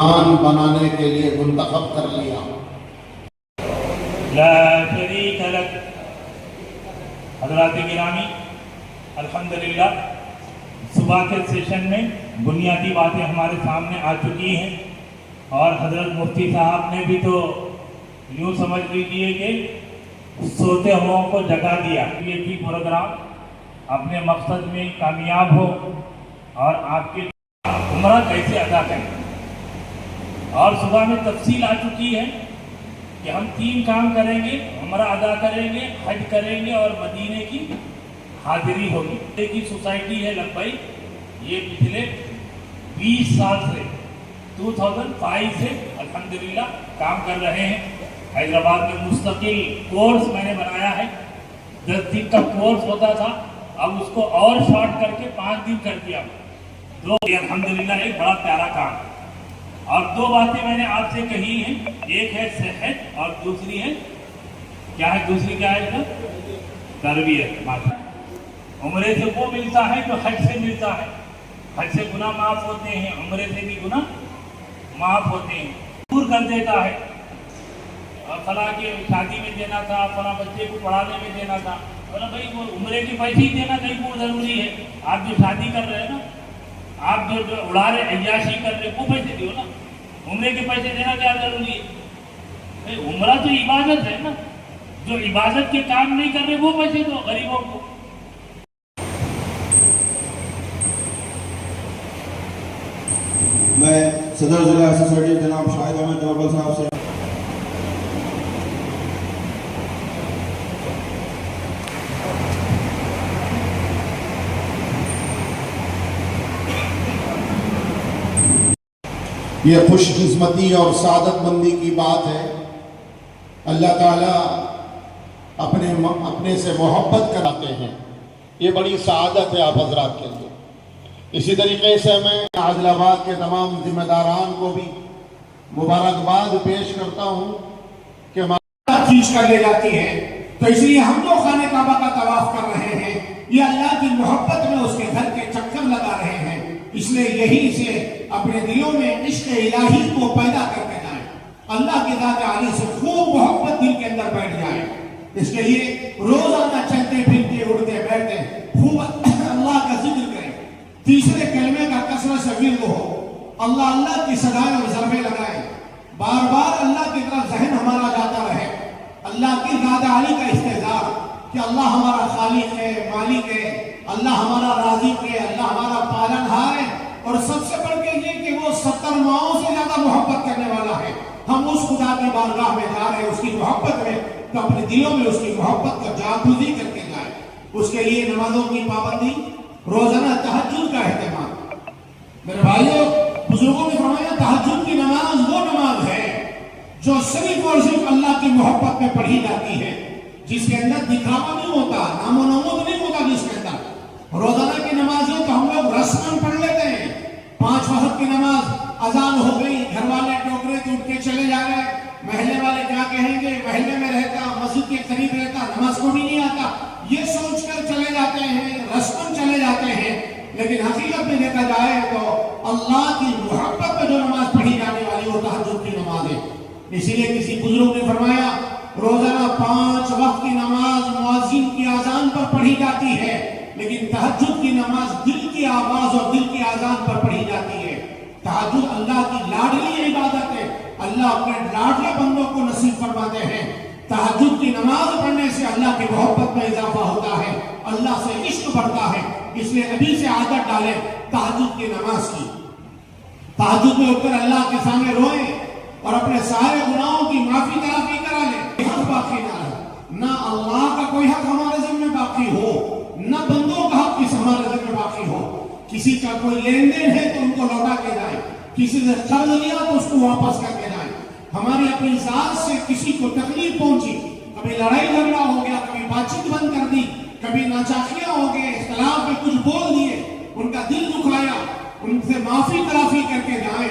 بنانے کے لیے منتخب کر لیا۔ لا شریک لک۔ حضرات گرامی، الحمدللہ صبح کے سیشن میں بنیادی باتیں ہمارے سامنے آ چکی ہیں، اور حضرت مفتی صاحب نے بھی تو یوں سمجھ لیجیے کہ سوتے ہوں کو جگا دیا۔ یہ بھی پروگرام اپنے مقصد میں کامیاب ہو اور آپ کے عمرہ کیسے ادا کریں، اور صبح میں تفصیل آ چکی ہے کہ ہم 3 کام کریں گے، عمرہ ادا کریں گے، حج کریں گے اور مدینے کی حاضری ہوگی۔ ایک ہی سوسائٹی ہے لبئی، یہ پچھلے 20 سال سے 2005 سے الحمدللہ کام کر رہے ہیں۔ حیدرآباد میں مستقل کورس میں نے بنایا ہے، 10 دن کا کورس ہوتا تھا، اب اس کو اور شارٹ کر کے 5 دن کر دیا۔ یہ الحمدللہ ایک بڑا پیارا کام ہے۔ اور 2 باتیں میں نے آپ سے کہی ہیں، ایک ہے صحت اور دوسری ہے کیا ہے؟ دوسری کیا ہے؟ تربیت۔ عمرے سے وہ ملتا ہے جو حج سے ملتا ہے۔ حج سے گناہ معاف ہوتے ہیں، عمرے سے بھی گناہ معاف ہوتے ہیں۔ دور کر دیتا ہے، اور فلاں کی شادی میں دینا تھا، فلاں بچے کو پڑھانے میں دینا تھا، بولا بھائی وہ عمرے کے پیسے ہی دینا نہیں وہ ضروری ہے، آپ جو شادی کر رہے ہیں نا، آپ جو اڑا رہے عیاشی کر رہے وہ پیسے دیو نا، عمرے کے پیسے دینا کیا ضروری ہے؟ عمرہ تو عبادت ہے نا، جو عبادت کے کام نہیں کر رہے وہ پیسے دو غریبوں کو۔ میں صدر ضلع سوسائٹی جناب شاہد احمد جوابل صاحب سے یہ خوش قسمتی اور سعادت مندی کی بات ہے، اللہ تعالیٰ اپنے سے محبت کراتے ہیں، یہ بڑی سعادت ہے آپ حضرات کے لیے۔ اسی طریقے سے میں عادل آباد کے تمام ذمہ داران کو بھی مبارکباد پیش کرتا ہوں کہ چیز کر لے جاتی ہے، تو اس لیے ہم جو خانہ کعبہ کا طواف کر رہے ہیں یہ اللہ کی محبت میں اس کے گھر کے چکر لگا رہے ہیں، اس لیے یہی سے اپنے دلوں میں عشق الہی کو پیدا کر کے جائیں، اللہ کی ذات عالی سے خوب محبت دل کے اندر بیٹھ جائے۔ اس کے لیے روزانہ چلتے پھرتے اڑتے بیٹھتے خوب اللہ کا ذکر کریں، تیسرے کلمے کا کثرت سے ورد ہو، اللہ اللہ کی صدائیں اور ضربیں لگائیں، بار بار اللہ کی طرف ذہن ہمارا جاتا رہے، اللہ کی ذات عالی کا استحضار کہ اللہ ہمارا خالق ہے، مالک ہے، اللہ ہمارا رازق ہے، اللہ ہمارا پالنہار ہے، اور سب سے بڑھ کے یہ کہ وہ 70 ماؤں سے زیادہ محبت کرنے والا ہے۔ ہم اس خدا کی بارگاہ میں جا رہے ہیں اس کی محبت میں، تو اپنے دلوں میں اس کی محبت کا جاگوزی کر کے جائیں۔ اس کے لیے نمازوں کی پابندی، روزانہ تہجد کا اہتمام۔ میرے بھائیوں، بزرگوں نے فرمایا تہجد کی نماز وہ نماز ہے جو صرف اور صرف اللہ کی محبت میں پڑھی جاتی ہے، جس کے اندر دکھاوا نہیں ہوتا، نام و نمود نہیں ہوتا جس کے اندر۔ روزانہ کی نمازیں تو ہم لوگ رسماً پڑھ لیتے ہیں، 5 وقت کی نماز، اذان ہو گئی، گھر والے ٹوکرے تو اٹھ کے چلے جا رہے ہیں، محلے والے کیا کہیں گے، محلے میں رہتا، مسجد کے قریب رہتا، نماز کو بھی نہیں آتا، یہ سوچ کر چلے جاتے ہیں، رسماً چلے جاتے ہیں۔ لیکن حقیقت میں دیکھا جائے تو اللہ کی محبت میں جو نماز پڑھی جانے والی وہ تہجد کی نماز ہے۔ اسی لیے کسی بزرگ نے فرمایا روزانہ 5 وقت کی نماز مؤذن کی اذان پر پڑھی جاتی ہے، لیکن تہجد کی نماز دل کی آواز اور دل کی اذان پر پڑھی جاتی ہے۔ تہجد اللہ کی لاڈلی عبادت ہے، اللہ اپنے لاڈلے بندوں کو نصیب فرماتے ہیں۔ تہجد کی نماز پڑھنے سے اللہ کی محبت میں اضافہ ہوتا ہے، اللہ سے عشق بڑھتا ہے، اس لیے ابھی سے عادت ڈالیں تہجد کی نماز کی۔ تہجد میں اٹھ کر اللہ کے سامنے روئیں اور اپنے سارے گناہوں کی معافی تلافی کرا لیں، حق باقی نہ رہے، نہ اللہ کا کوئی حق ہمارے ذمہ باقی ہو، نہ بندوں کا حق کس ہمارے ذمہ باقی ہو۔ کسی کا کوئی لین دین ہے تو ان کو لوٹا کے جائیں، کسی سے قرض لیا تو اس کو واپس کر کے جائیں۔ ہماری اپنی ذات سے کسی کو تکلیف پہنچی، کبھی لڑائی جھگڑا ہو گیا، کبھی بات چیت بند کر دی، کبھی ناچاکیاں ہو گئے، اختلاف میں کچھ بول دیے، ان کا دل دکھایا، ان سے معافی تلافی کر کے جائیں۔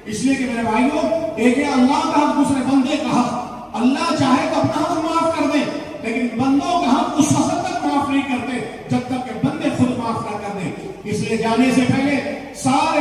اس لیے کہ میرے بھائیوں، ایک ہے اللہ کا حق، دوسرے بندے کا حق۔ اللہ چاہے تو اپنا حق معاف کر دے، لیکن بندوں کا حق اس وقت تک معاف نہیں کرتے جب تک کہ بندے خود معاف نہ کر دیں۔ اس لیے جانے سے پہلے سارے